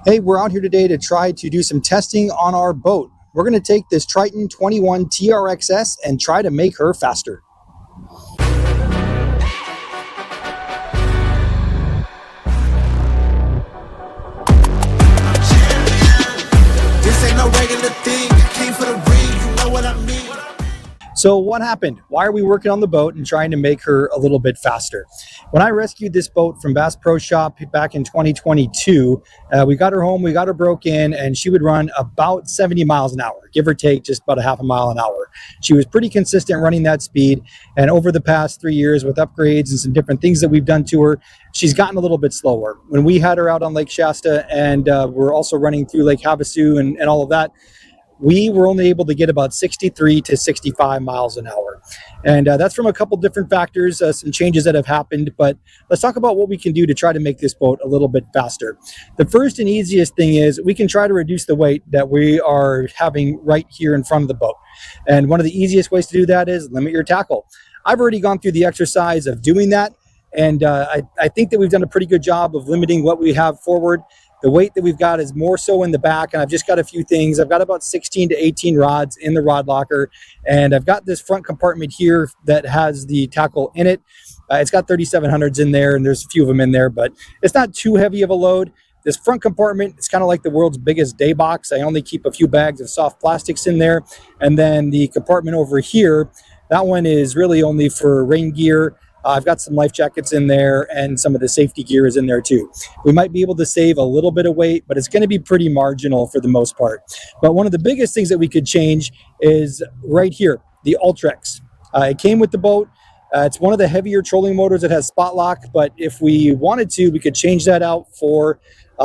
Hey, we're out here today to try to do some testing on our boat. We're going to take this Triton 21 TRXS and try to make her faster. This ain't no regular thing. I came for the ring, you know what I mean? So what happened? Why are we working on the boat and trying to make her a little bit faster? When I rescued this boat from Bass Pro Shop back in 2022, we got her home, we got her broke in, and she would run about 70 miles an hour, give or take just about a half a mile an hour. She was pretty consistent running that speed, and over the past 3 years with upgrades and some different things that we've done to her, she's gotten a little bit slower. When we had her out on Lake Shasta and we're also running through Lake Havasu and all of that, we were only able to get about 63 to 65 miles an hour. And that's from a couple different factors, some changes that have happened, but let's talk about what we can do to try to make this boat a little bit faster. The first and easiest thing is we can try to reduce the weight that we are having right here in front of the boat. And one of the easiest ways to do that is limit your tackle. I've already gone through the exercise of doing that, and I think that we've done a pretty good job of limiting what we have forward. The weight that we've got is more so in the back, and I've just got a few things. I've got about 16 to 18 rods in the rod locker, and I've got this front compartment here that has the tackle in it. It's got 3700s in there, and there's a few of them in there, but it's not too heavy of a load. This front compartment, it's kind of like the world's biggest day box. I only keep a few bags of soft plastics in there, and then the compartment over here, that one is really only for rain gear. I've got some life jackets in there, and some of the safety gear is in there too. We might be able to save a little bit of weight, but it's going to be pretty marginal for the most part. But one of the biggest things that we could change is right here, the Ultrex. It came with the boat. It's one of the heavier trolling motors that has spot lock, but if we wanted to, we could change that out for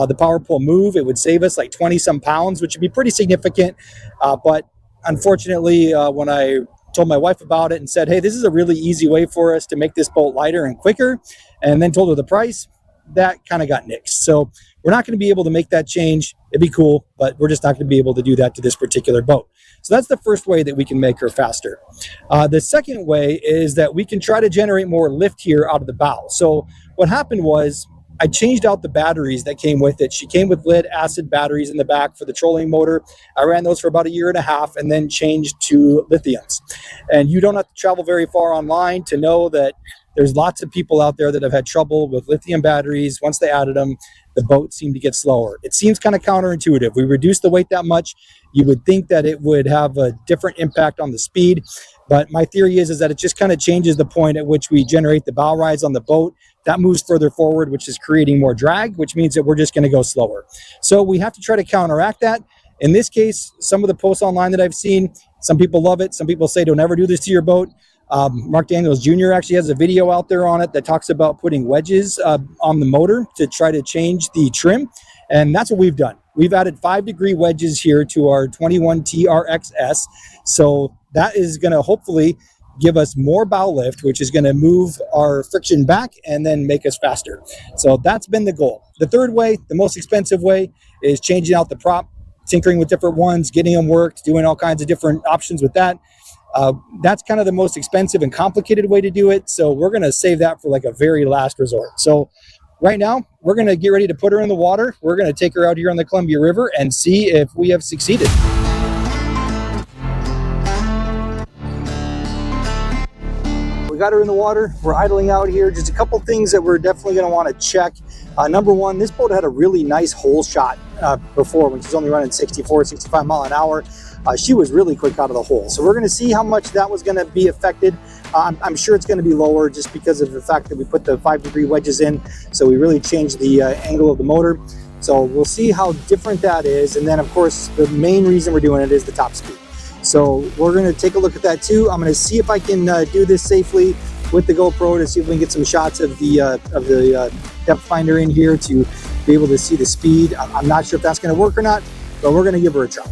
the power pull move. It would save us like 20 some pounds, which would be pretty significant. But unfortunately, when I told my wife about it and said, hey, this is a really easy way for us to make this boat lighter and quicker, and then told her the price, that kind of got nixed. So we're not going to be able to make that change. It'd be cool, but we're just not going to be able to do that to this particular boat. So that's the first way that we can make her faster. The second way is that we can try to generate more lift here out of the bow. So what happened was I changed out the batteries that came with it. She came with lead acid batteries in the back for the trolling motor. I ran those for about 1.5 years and then changed to lithiums. And you don't have to travel very far online to know that there's lots of people out there that have had trouble with lithium batteries. Once they added them, the boat seemed to get slower. It seems kind of counterintuitive. We reduced the weight that much. You would think that it would have a different impact on the speed. But my theory is that it just kind of changes the point at which we generate the bow rise on the boat. That moves further forward, which is creating more drag, which means that we're just going to go slower. So we have to try to counteract that. In this case, some of the posts online that I've seen, some people love it. Some people say don't ever do this to your boat. Mark Daniels Jr. actually has a video out there on it that talks about putting wedges on the motor to try to change the trim. And that's what we've done. We've added 5-degree wedges here to our 21 TRXS. So that is going to hopefully give us more bow lift, which is going to move our friction back and then make us faster. So that's been the goal. The third way, the most expensive way, is changing out the prop, tinkering with different ones, getting them worked, doing all kinds of different options with that. That's kind of the most expensive and complicated way to do it. So we're going to save that for like a very last resort. So right now, we're going to get ready to put her in the water. We're going to take her out here on the Columbia River and see if we have succeeded. Got her in the water. We're idling out here. Just a couple things that we're definitely going to want to check. Number one, this boat had a really nice hole shot before when she's only running 64, 65 mile an hour. She was really quick out of the hole. So we're going to see how much that was going to be affected. I'm sure it's going to be lower just because of the fact that we put the 5-degree wedges in. So we really changed the angle of the motor. So we'll see how different that is. And then of course, the main reason we're doing it is the top speed. So we're going to take a look at that too. I'm going to see if I can do this safely with the GoPro to see if we can get some shots of the depth finder in here to be able to see the speed. I'm not sure if that's going to work or not, but we're going to give her a try.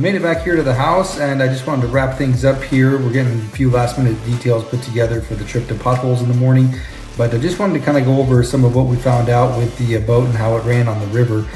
made it back here to the house, and I just wanted to wrap things up here. We're getting a few last minute details put together for the trip to Potholes in the morning, but I just wanted to kind of go over some of what we found out with the boat and how it ran on the river.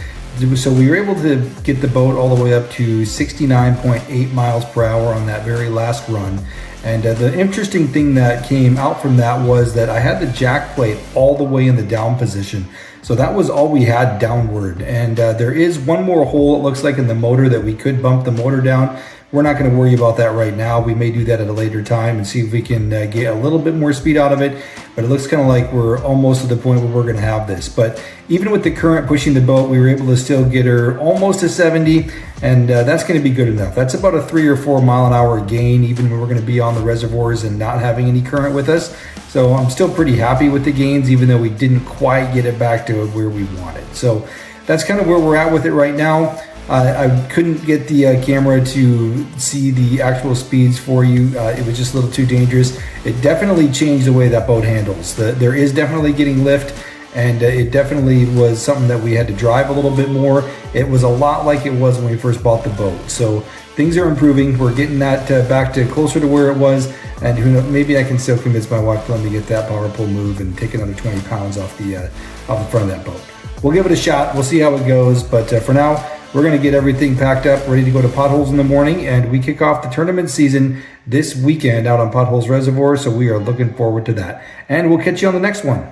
So we were able to get the boat all the way up to 69.8 miles per hour on that very last run. And the interesting thing that came out from that was that I had the jack plate all the way in the down position. So that was all we had downward. And there is one more hole, it looks like, in the motor that we could bump the motor down. We're not going to worry about that right now. We may do that at a later time and see if we can get a little bit more speed out of it. But it looks kind of like we're almost at the point where we're going to have this. But even with the current pushing the boat, we were able to still get her almost to 70. And that's going to be good enough. That's about a 3 or 4 mile an hour gain, even when we're going to be on the reservoirs and not having any current with us. So I'm still pretty happy with the gains, even though we didn't quite get it back to where we wanted. So that's kind of where we're at with it right now. I couldn't get the camera to see the actual speeds for you. It was just a little too dangerous. It definitely changed the way that boat handles. There is definitely getting lift, and it definitely was something that we had to drive a little bit more. It was a lot like it was when we first bought the boat. So things are improving. We're getting that back to closer to where it was, and who knows, maybe I can still convince my wife to let me get that power pull move and take another 20 pounds off the front of that boat. We'll give it a shot. We'll see how it goes, but for now, we're going to get everything packed up, ready to go to Potholes in the morning, and we kick off the tournament season this weekend out on Potholes Reservoir, so we are looking forward to that. And we'll catch you on the next one.